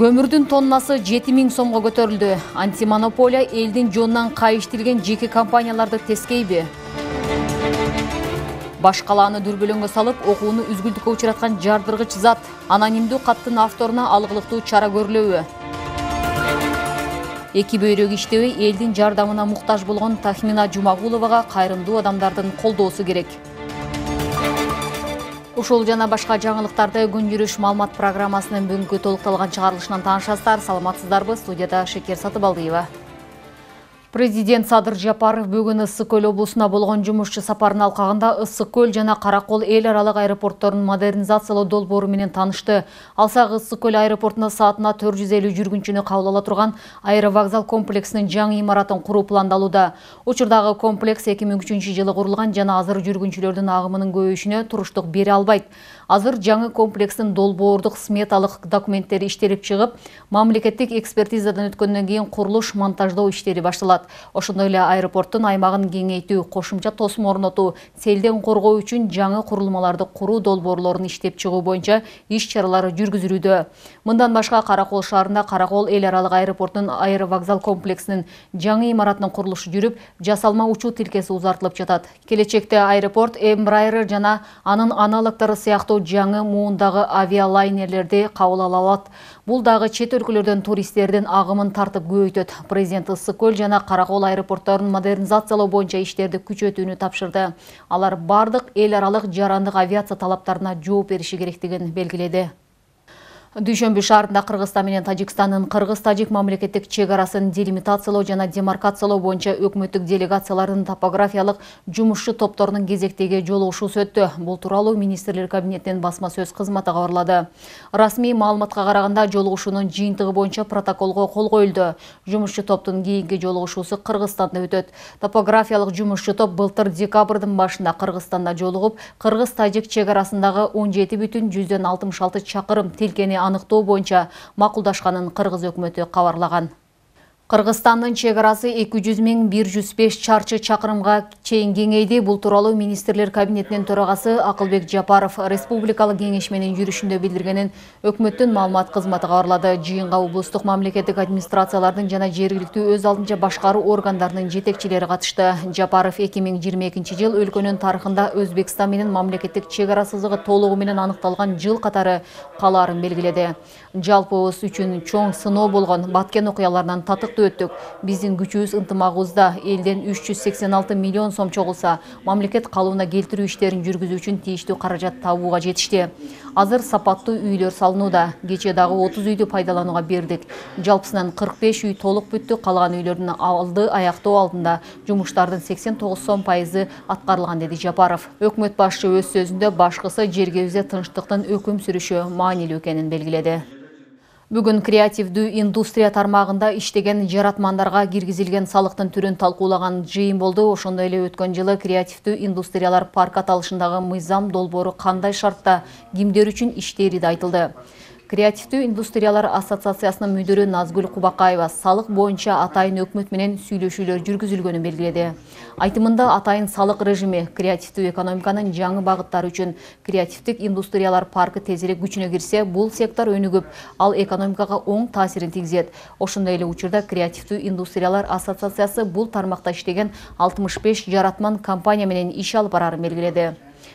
Көмүрдүн тоннасы 7000 сомго көтөрүлдү. Антимонополия элдин жонунан кайыштырген жеке компанияларды тескейби? Баш калааны дүрбөлөңгө салып, окууну үзгүлтүккө учураткан жардыргыч зат. Анонимдүү каттын авторуна алгылыктуу чара көрүлөбү? Эки бөйрөк иштебей элдин жардамына муктаж болгон Тахмина Жумагуловага кайрымдуу адамдардын колдоосу керек. Ушул жана башка жаңылыктарды күн жүрүш маалымат программасынын бүгүнкү толукталган чыгарылышынан таанышасыздар. Саламатсыздарбы? Студияда Шекер Сатыбалдиева. Президент Садыр Жапаров бүгүн Ысык Көл облусуна болгон жумушчу сапарынын алкагында Ысык Көл жана Каракол эл аралык аэропортторунун модернизациялоо долбоору менен таанышты. Алсак Ысык Көл аэропортуна саатына 450 жүргүнчүнү кабыл ала турган аэровокзал комплексинин жаңы имаратын куруу пландалууда. Учурдагы комплекс 2003 жылы курулган жана азыр жүргүнчүлөрдүн агымынын көбөйүшүнө туруштук бере албайт. Азыр жаңы комплекстин долбоордук сметалык документтери иштелип чыгып, мамлекеттик экспертизадан өткөндөн кийин курулуш монтаждоо иштери башталат. Ошондой эле аэропорттун аймагын кеңейтүү, кошумча тосум орнотуу, селден коргоо үчүн жаңы курулмаларды куруу долбоорлорун иштеп чыгуу боюнча иш-чаралар жүргүзүлүүдө. Мындан башка Каракол шаарында Каракол эл аралык аэропортунун аэровокзал комплексинин жаңы имаратынын курулушу жүрүп, жасалма учуу тилкеси узартылып жатат. Келечекте аэропорт Embraer жана анын аналогдору сыяктуу жаңы муундагы авиалайнерлерди кабыл ала алат. Бул дагы чет өлкөлөрдөн туристтердин агымын тартып көбөйтөт. Президент Ысык Көл жана Каракол аэропортторун модернизациялоо боюнча иштерди күчөтүүнү тапшырды. Алар бардык эл аралык жарандык авиация талаптарына жооп бериши керектигин белгиледи. Дүйшөмбү шаарында Кыргызстан менен Тажикстандын кыргыз-тажик мамлекеттик чек арасын делимитациялоо жана демаркациялоо боюнча өкмөттүк делегациялардын топографиялык жумушчу топторунун кезектеги жолугушуусу өттү. Бул тууралуу министрлер кабинетинин басма сөз кызматы кабарлады. Расмий маалыматка караганда жолугушуунун жыйынтыгы боюнча протоколго кол коюлду. Жумушчу топтун кийинки жолугушуусу Кыргызстанда өтөт. Топографиялык жумушчу топ былтыр декабрдын башында Кыргызстанда жолугуп, кыргыз-тажик чек арасындагы 17,66 чакырым тилкени аныктоо боюнча макулдашканын кыргыз өкмөтү кабарлаган. Кыргызстандын чек арасы 200.105 чарчы чакырымга чейин кеңейди. Бул тууралуу министрлер кабинетинин төрагасы Акылбек Жапаров республикалык кеңешменин жүрүшүндө билдиргенин өкмөттүн маалымат кызматы кабарлады. Жыйынга облустук мамлекеттик администрациялардын жана жергиликтүү өз алдынча башкаруу органдарынын жетекчилери катышты. Жапаров 2022 жыл өлкөнүн тарыхында Өзбекстан менен мамлекеттик чек ара сызыгы толугу менен аныкталган жыл катары калаарын белгиледи. Жалпыбыз үчүн чоң сыноо болгон Баткен окуяларынан татык өттүк. Биздин күчүбүз ынтымагыбызда. Элден 386 миллион сом чогулса, мамлекет калыбына келтирүү иштерин жүргүзүү үчүн тийиштүү каражат табууга жетишти. Азыр сапаттуу үйлөр салынууда. Кече дагы 30 үйдү пайдаланууга бердик. Жалпысынан 45 үй толук бүттү. Калган үйлөрдүн алды аяктоо алдында жумуштардын 89% аткарылган, деди Жапаров. Өкмөт башчы өз сөзүндө башкысы жергебизде тынчтыктын өкүм сүрүшү маанилүү экенин белгиледи. Бүгүн креативдүү индустрия тармагында иштеген жаратмандарга киргизилген салыктын түрүн талкуулаган жыйын болду. Ошондой эле өткөн жылы креативдүү индустриялар парк аталышындагы мыйзам долбоору кандай шартта кимдер үчүн иштери да айтылды. Креативдүү индустриялар ассоциациясынын мүдүрү Назгүл Кубакаева салык боюнча атайын өкмөт менен сүйлөшүүлөр жүргүзүлгөнүн белгиледи. Айтымында атайын салык режими креативдүү экономиканын жаңы багыттары үчүн креативдик индустриялар паркы тезирээк күчүнө кирсе, бул сектор өнүгүп, ал экономикага оң таасирин тийгизет. Ошондой эле учурда креативдүү индустриялар ассоциациясы бул тармакта иштеген 65 жаратман компания менен иш алып барарын белгиледи.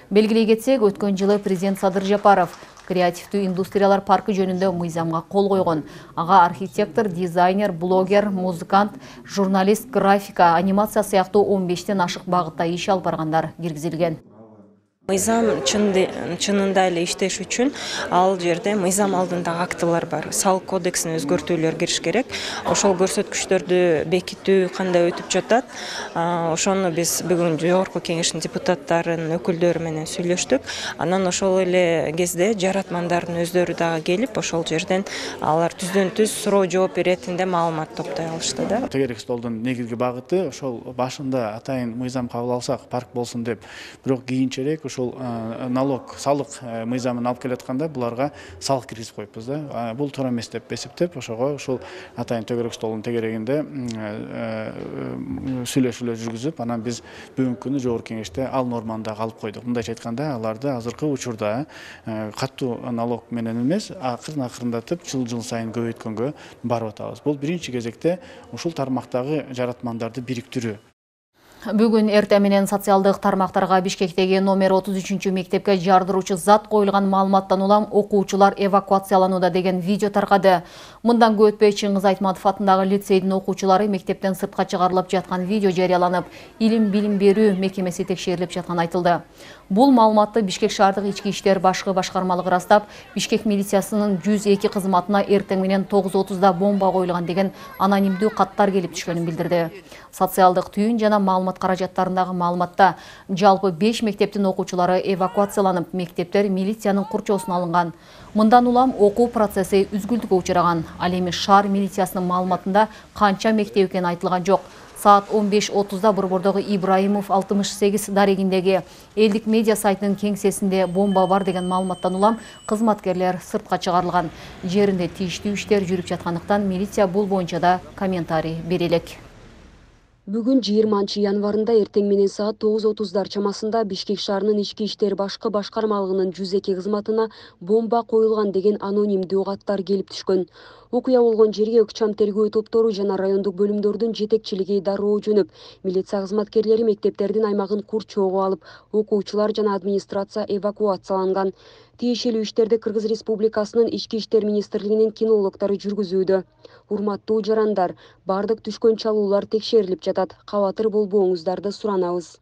Белгилей кетсек, өткөн жылы президент Садыр Жапаров креативдүү индустриялар паркы жөнүндө мыйзамга кол койгон. Ага архитектор, дизайнер, блогер, музыкант, журналист, графика, анимация сыяктуу 15тен ашык багытта иш алып баргандар киргизилген. Мыйзам чынында эле иштеш үчүн ал жерде мыйзам алдындагы актылар бар. Салык кодексине өзгөртүүлөр кириш керек. Ошол көрсөткүчтөрдү бекитүү кандай өтүп жатат. Ошону биз бүгүн жогорку кеңештин депутаттарынын өкүлдөрү менен сүйлөштүк. Анан ошол эле кезде жаратмандардын өздөрү дагы келип, ошол жерден алар түздөн-түз суроо жооп беретинде маалымат топтой алышты да. Тегерек столдун негизги багыты ошол башында атайын мыйзам кабыл алсак парк болсун деп, бирок кийинчерээк ошол налог салык мыйзамын алып келатканда буларга салык киргизип коюппуз да. Бул туура эмес деп эсептеп, ошого ушул атайын төгөрөк столдун тегерегинде сүйлөшүүлөр жүргүзүп, анан биз бүгүнкү күнү жогорку кеңеште ал норманы дагы алып койдук. Мындайча айтканда, аларды азыркы учурда катуу налог менен эмес, акырындатып жыл сайын көбөйткөнгө барып атабыз. Бул биринчи кезекте ушул тармактагы жаратмандарды бириктирүү. Бүгін эртең менен социалдык тармактарга Бишкектеги номер 33 мектепке жардыруучу зат коюлган маалыматтан улам окуучулар эвакуацияланууда деген видео таркады. Мындан көп өтпөй Чыңгыз Айтматов атындагы лицейдин окуучулары мектептен сыртка чыгарылып жаткан видео жарыяланып, билим берүү мекемеси текшерилип жатканы айтылды. Бул маалыматты Бишкек шаардык ички иштер башкы башкармалыгы ырастап, Бишкек милициясынын 102 кызматына эртең менен 9:30да бомба коюлган деген анонимдүү каттар келип түшкөнүн билдирди. Социалдык түйүн жана маалымат каражаттарындагы маалыматта жалпы 5 мектептин окуучулары эвакуацияланып, мектептер милициянын курчоосуна алынган. Мындан улам окуу процесси үзгүлтүккө учураган. Ал эми шаар милициясынын маалыматында канча мектеп экени айтылган жок. Saat 15:30'da Борбордогу Ибраимов 68 дарегиндеги элдик медиа сайтынын кеңсесинде бомба бар деген маалыматтан улам кызматкерлер сыртка чыгарылган. Жеринде тийиштүү иштер жүрүп жаткандыктан милиция бул боюнча да комментарий бере элек. Бүгүн 20 январында эртең менен саат 9:30 чамасында Бишкек шаарынын ички иштер башкы башкармалыгынын 102 кызматына бомба коюлган деген анонимдүү каттар келип түшкөн. Окуя болгон жерге ыкчам тергөө топтору жана райондук бөлүмдөрдүн жетекчилиги дароо жөнөп, милиция кызматкерлери мектептердин аймагын курчоого алып, окуучулар жана администрация эвакуацияланган. Тиешелүү иштерди Кыргыз Республикасынын Ички иштер министрлигинин кинологдору жүргүзүүдө. Урматтуу жарандар, бардык түшкөн чалуулар текшерилип жатат. Кабатыр болбооңуздарды суранабыз.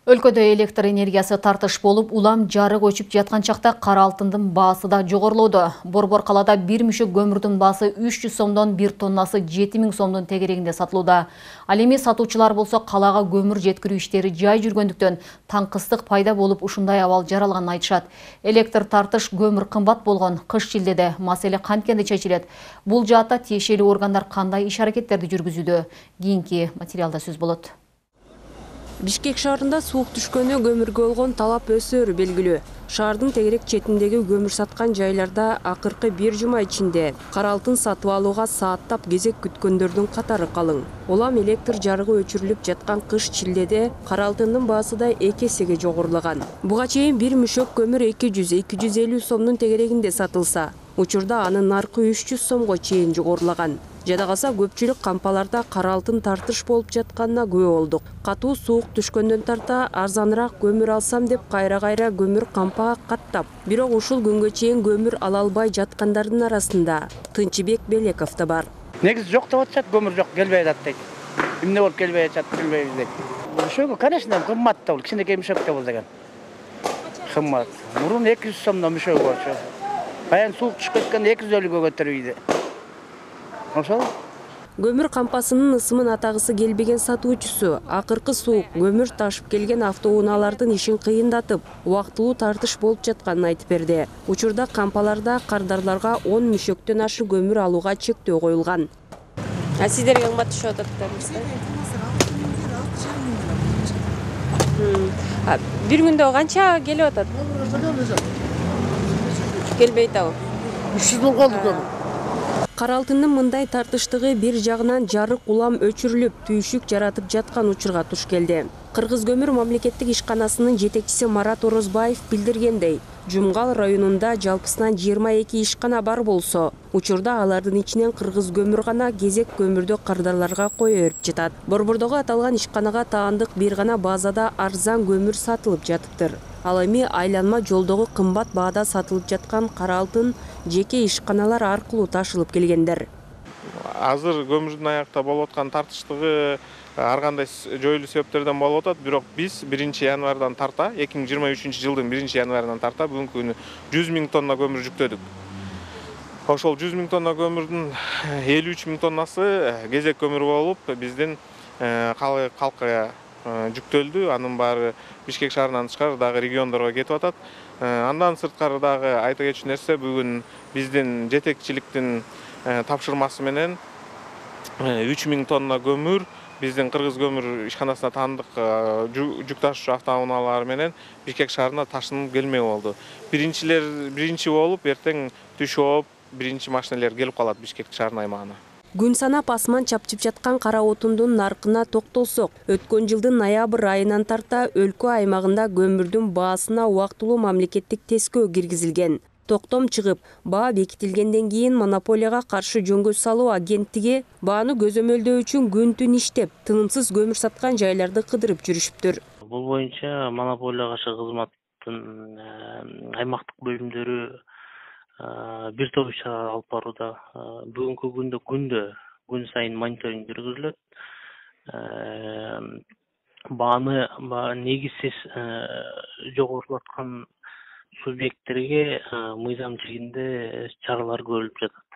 Өлкөдө электр энергиясы тартыш болуп, улам жарык өчүп жаткан чакта кара алтындын баасы да жогорулоодо. Борбор калада бир мүшөк көмүрдүн баасы 300 сомдон 1 тоннасы 7000 сомдун тегерегинде сатылууда. Ал эми сатуучулар болсо калага көмүр жеткирүү иштери жай жүргөндүктөн таңкыстык пайда болуп ушундай абал жаралганын айтышат. Электр тартыш көмүр кымбат болгон кыш-шилдеде маселе канткенде чечилет. Бул жаатта тиешелүү органдар кандай иш-аракеттерди жүргүзүүдө? Кийинки материалда сөз болот. Бишкек шаарында суук түшкөнү көмүргө болгон талап өсөөрү белгилүү. Шаардын тегерек четиндеги көмүр саткан жайларда акыркы бир жума ичинде кара алтын сатып алууга сааттап кезек күткөндөрдүн катары калың. Улам электр жарыгы өчүрүлүп жаткан кыш-шилдеде кара алтындын баасы да 2 эсеге жогорулаган. Буга чейин бир мүшөк көмүр 200-250 сомдун тегерегинде сатылса, учурда анын наркы 300 сомго чейин жогорулаган. Жада калса көпчүлүк кампаларда кара алтын тартыш болуп жатканына күбө болдук. Катуу суук түшкөндөн тарта арзаныраак көмүр алсам деп кайра көмүр кампага каттап, бирок ушул күнгө чейин көмүр ала албай жаткандардын арасында Тынчыбек Белеков да бар. Негизи жок деп атышат, көмүр жок, келбей атат дейт. Эмне болуп келбей атат, билбейбиз дейт. Ошого, конечно, кымбат да бул, кичинекей мүшөк да бул деген. Кымбат. Мурун 200 сомдон мүшөк болчу. Баян суук түшкөткөн 250-гө көтөрүйдү. Ошол көмүр кампасынын ысымын атагысы келбеген сатуучусу акыркы суук көмүр ташып келген автоунаалардын ишин кыйындатып, убактылуу тартыш болуп жатканын айтып берди. Учурда кампаларда кардарларга 10 мүшөктөн ашы көмүр алууга чектөө коюлган. Сиздерге кымбат түшүп атат да. Бир күндө канча келип атат? Келбей атабы? 300 миң калды. Кара алтындын мындай тартыштыгы бир жагынан жарык улам өчүрүлүп, түйшүк жаратып жаткан учурга туш келди. Кыргыз көмүр мамлекеттик ишканасынын жетекчиси Марат Орозбаев билдиргендей, Жумгал районунда жалпысынан 22 ишкана бар болсо, учурда алардын ичинен Кыргыз көмүр гана кезек көмүрдү кардарларга кое берип жатат. Борбордогу аталган ишканага таандык бир гана базада арзан көмүр сатылып жатыптыр. Ал эми айланма жолдогу кымбат баада сатылып жаткан кара алтын жеке ишканалар аркылуу ташылып келгендер. Азыр көмүрдүн аякта болуп аткан тартыштыгы ар кандай жоюлуу себептерден болуп атат. Бирок биз 1 январдан тарта, 2023 жылдын 1 январынан тарта бүгүнкү күнү 100 000 тонна көмүр жүктөдүк. Ошол 100 000 тонна көмүрдүн 53 000 тоннасы кезек көмүр болуп, биздин калкка жүктөлдү. Анын баары Бишкек шаарынан тышкары дагы региондорго кетип атат. Андан сырткары дагы айта кетчү нерсе, бүгүн биздин жетекчиликтин тапшырмасы менен 3000 тонна көмүр биздин Кыргыз көмүр ишканасына таандык жүк ташуучу автоунаалар менен Бишкек шаарына ташынып келмек болду. Биринчи болуп эртең түш ооп биринчи машиналар келип калат Бишкек шаарынын аймагына. Күн санап асман чапчып жаткан кара отундун наркына токтолсок, өткөн жылдын ноябрь айынан тарта өлкө аймагында көмүрдүн баасына убактылуу мамлекеттик тескөө киргизилген. Токтом чыгып, баа бекитилгенден кийин монополияга каршы жөнгө салуу агенттиги бааны көзөмөлдөө үчүн күн-түн иштеп, тынымсыз көмүр саткан жайларды кыдырып жүрүшүптүр. Бул боюнча монополияга каршы кызматтын аймактык бөлүмдөрү бир топ иш алып барууда. Бүгүнкү күндө күн сайын мониторинг жүргүзүлөт. Бааны негизсиз жоготулаткан субъекттерге мыйзам чегинде чаралар көрүлүп жатат.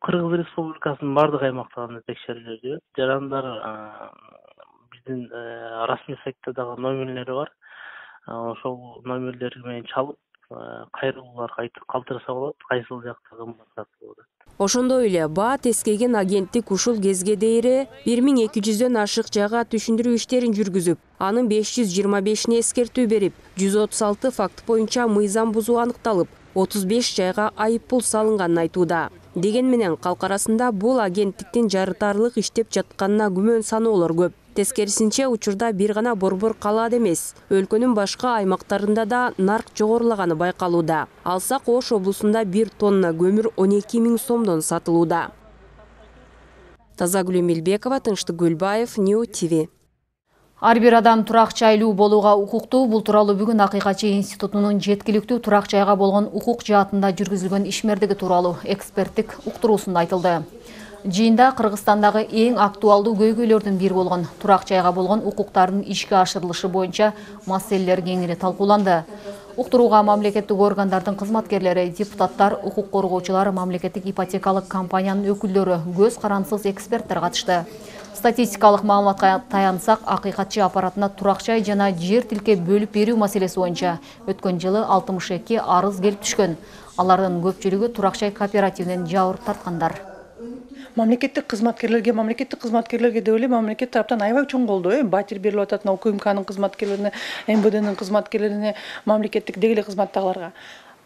Кыргыз Республикасынын бардык аймактарында текшерүүлөр жарандар биздин расмий сайтта дагы номерлери бар. Ошол номерлер менен чалып кайрылуулар калтырса болот, кайсыл жакта кымбат сатылып атат. Ошондой эле баа тескеген агенттик ушул кезге дейре 1200дөн ашык жайга түшүндүрүү иштерин жүргүзүп, анын 525-ине эскертүү берип, 136 факт боюнча мыйзам бузуу аныкталып, 35 жайга айып пул салынганын айтууда. Деген менен калк арасында бул агенттиктин жарытарлык иштеп жатканына күмөн саноолор көп. Тескерисинче учурда бир гана Борбор калаат эмес, өлкөнүн башка аймактарында да нарк жогорулаганы байкалууда. Алсак Ош облусунда 1 тонна көмүр 12 000 сомдон сатылууда. Тазагүл Эмилбекова, Тынчтык Гүлбаев, New TV. Ар бир адам турак жайлуу болууга укуктуу. Бул тууралуу бүгүн Акыйкатчы институтунун жеткиликтүү турак жайга болгон укук жаатында жүргүзүлгөн ишмердиги тууралуу эксперттик уктуруусунда айтылды. Жыйында Кыргызстандагы эң актуалдуу көйгөйлөрдүн бири болгон турак жайга болгон укуктардын ишке ашырылышы боюнча маселелер кеңири талкууланды. Уктурууга мамлекеттик органдардын кызматкерлери, депутаттар, укук коргоочулар, мамлекеттик ипотекалык компаниянын өкүлдөрү, көз карансыз эксперттер катышты. Статистикалык маалыматка таянсак, Акыйкатчы аппаратына турак жай жана жер тилке бөлүп берүү маселеси боюнча өткөн жылы 62 арыз келип түшкөн. Алардын көпчүлүгү турак жай кооперативинен жабыр тарткандар. Мамлекеттик кызматкерлерге деп эле мамлекет тараптан аябай чоң колдоо, батир берилип атат УКМКнын кызматкерлерине, МВДнын кызматкерлерине, мамлекеттик деги эле кызматтагыларга.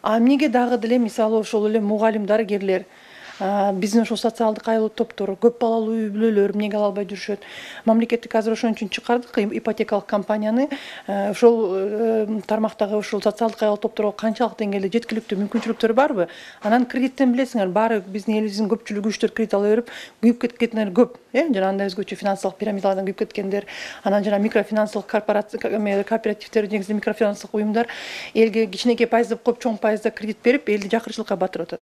А эмнеге дагы деле мисалы ошол эле мугалим, дарыгерлер, биздин ошол социалдык айлуу топтор, көп балалуу үй бүлөлөр эмнеге ала албай жүрүшөт. Мамлекеттик азыр ошон үчүн чыгардык ипотекалык компанияны, ошол тармактагы ошол социалдык айлуу топторго канчалык деңгээлде жеткиликтүү мүмкүнчүлүктөр барбы? Анан кредиттен билесиңер, баары биздин элибиздин көпчүлүгү үчтөр кредит ала берип, күйүп кеткендер көп, жана өзгөчө финансылык пирамидалардан күйүп кеткендер, анан жана микрофинансылык кооперативдер, негизи микрофинансылык уюмдар элге кичинекей пайыз деп коюп, чоң пайызда кредит берип, элди жакырчылыкка батырып атат.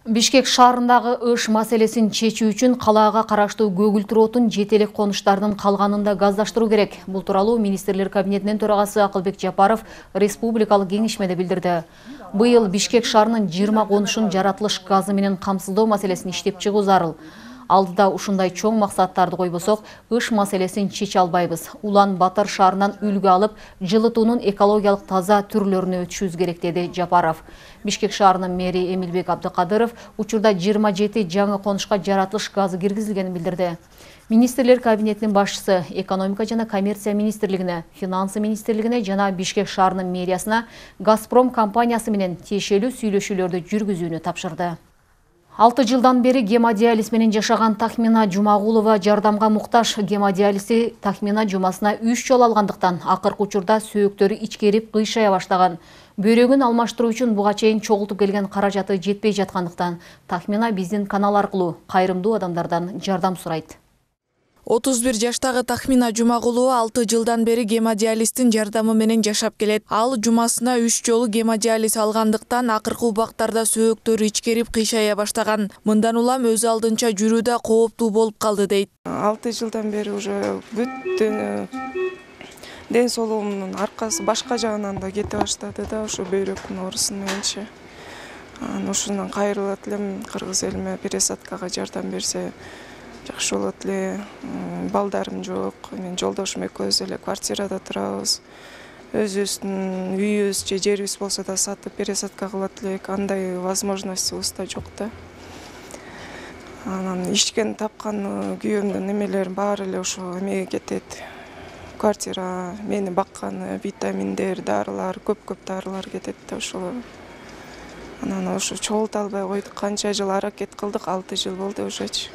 Бишкек шаарындагы ыш маселесин чечүү үчүн калаага караштуу көгүлтүр отун жетелек конуштардын калганында газдаштыруу керек. Бул тууралуу министрлер кабинетинин төрагасы Акылбек Жапаров республикалык кеңешмеде билдирди. Быйыл Бишкек шаарынын 20 конушун жаратылыш газы менен камсыздоо маселесин иштеп чыгуу зарыл. Алдыда ушундай чоң максаттарды койбосок, ыш маселесин чече албайбыз. Улан Батыр шаарынан үлгү алып, жылытуунун экологиялык таза түрлөрүнө өтүшүбүз керек, деди Жапаров. Бишкек шаарынын мэри Эмилбек Абдыкадыров учурда 27 жаңы конушка жаратылыш газы киргизилгенин билдирди. Министрлер кабинетинин башчысы экономика жана коммерция министрлигине, финансы министрлигине жана Бишкек шаарынын мэриясына Газпром компаниясы менен тиешелүү сүйлөшүүлөрдү жүргүзүүнү тапшырды. 6 жылдан бери гемодиализ менен жашаган Тахмина Жумагулова жардамга муктаж. Гемодиализди Тахмина жумасына 3 жол алгандыктан акыркы учурда сөөктөрү ичкерип кыйшая баштаган. Бөйрөгүн алмаштыруу үчүн буга чейин чогултуп келген каражаты жетпей жаткандыктан Тахмина биздин канал аркылуу кайрымдуу адамдардан жардам сурайт. 31 жаштагы Тахмина Жумагулова 6 жылдан бери гемодиализдин жардамы менен жашап келет. Ал жумасына 3 жолу гемодиализ алгандыктан акыркы убактарда сөөктөрү ичкерип кыйшая баштаган. Мындан улам өз алдынча жүрүү да кооптуу болуп калды дейт. 6 жылдан бери уже бүт ден соолугумдун аркасы башка жагынан да кете баштады да, ошо бөйрөктүн оорусу мененчи. Ошондон кайрылат элем, кыргыз элиме пересадкага жардам берсе жакшы болот эле. Балдарым жок, мен жолдошум экөөбүз эле квартирада турабыз. Өзүбүздүн үйүбүз же жерибиз болсо да сатып пересадка кылат элек, андай возможностьубуз да жок да. Анан ичкен тапкан күйөөмдүн эмелери баары эле ошо эмеге кетет. Квартира, мени баккан витаминдер, дарылар, көп дарылар кетет да ошол. Анан ошо чогулта албай койдук. Канча жыл аракет кылдык, 6 жыл болду ошочу.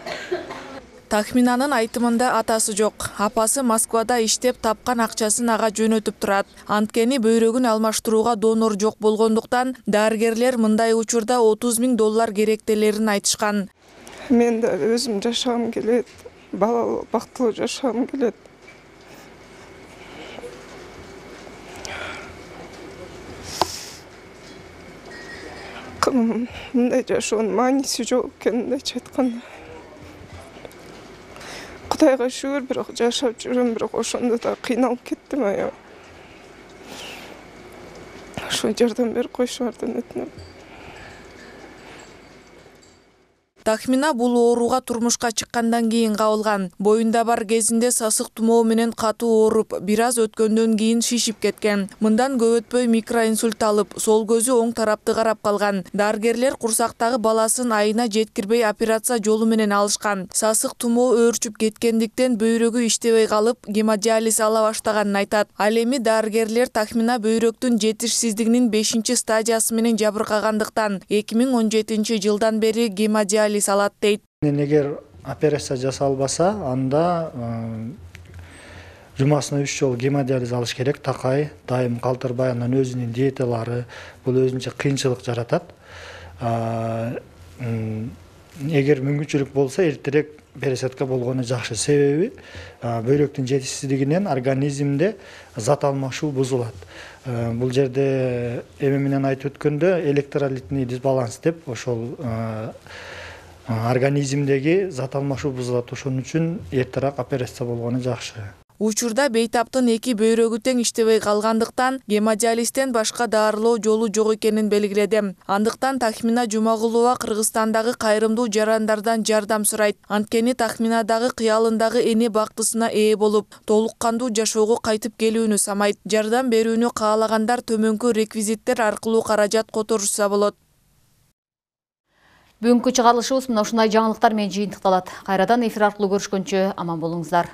Тахминанын айтымында атасы жок. Апасы Москвада иштеп тапкан акчасын ага жөнөтүп турат. Анткени бөйрөгүн алмаштырууга донор жок болгондуктан дарыгерлер мындай учурда $30.000 керектелерин айтышкан. Мен да өзүм жашагым келет, балалуу, бактылуу жашагым келет. Мындай жашоонун мааниси жок экенинчи айтканда. Кудайга шүгүр, бирок жашап жүрөм, бирок ошондо да кыйналып кеттим аябай. Ошо жардам берип коюшуңардан өтүнөм. Тахмина бул ооруга турмушка чыккандан кийин кабылган. Боюнда бар кезинде сасык тумоо менен катуу ооруп, бир аз өткөндөн кийин шишип кеткен. Мындан көп өтпөй микроинсульт алып, сол көзү оң тарапты карап калган. Дарыгерлер курсактагы баласын айына жеткирбей операция жолу менен алышкан. Сасык тумоо өөрчүп кеткендиктен бөйрөгү иштебей калып, гемодиализ ала баштаганын айтат. Ал эми дарыгерлер Тахмина бөйрөктүн жетишсиздигинин 5-стадиясы менен жабыркагандыктан 2017 жылдан бери гемодиализ алат дейт. Эгер операция жасалбаса, анда жумасына 3 жолу гемодиализ алыш керек. Такай, дайым калтырбай, анан өзүнүн диеталары бул өзүнчө кыйынчылык жаратат. Эгер мүмкүнчүлүк болсо, эртерээк пересадка болгону жакшы. Себеби бөйрөктүн жетишсиздигинен организмде зат алмашуу бузулат. Бул жерде эме менен айтып өткөндө электролитный дисбаланс деп ошол организмдеги зат алмашуу бузулат. Ошон үчүн эртерээк операция болгону жакшы. Учурда бейтаптын 2 бөйрөгү тең иштебей калгандыктан гемодиализден башка дарылоо жолу жок экенин белгиледи. Андыктан Тахмина Жумагулова Кыргызстандагы кайрымдуу жарандардан жардам сурайт. Анткени Тахминадагы кыялындагы эне бактысына ээ болуп, толук кандуу жашоого кайтып келүүнү самайт. Жардам берүүнү каалагандар төмөнкү реквизиттер аркылуу каражат которушса болот. Бүгүнкү чыгарылышыбыз мына ушундай жаңылыктар менен жыйынтыкталат. Кайрадан эфир аркылуу көрүшкөнчө аман болуңуздар.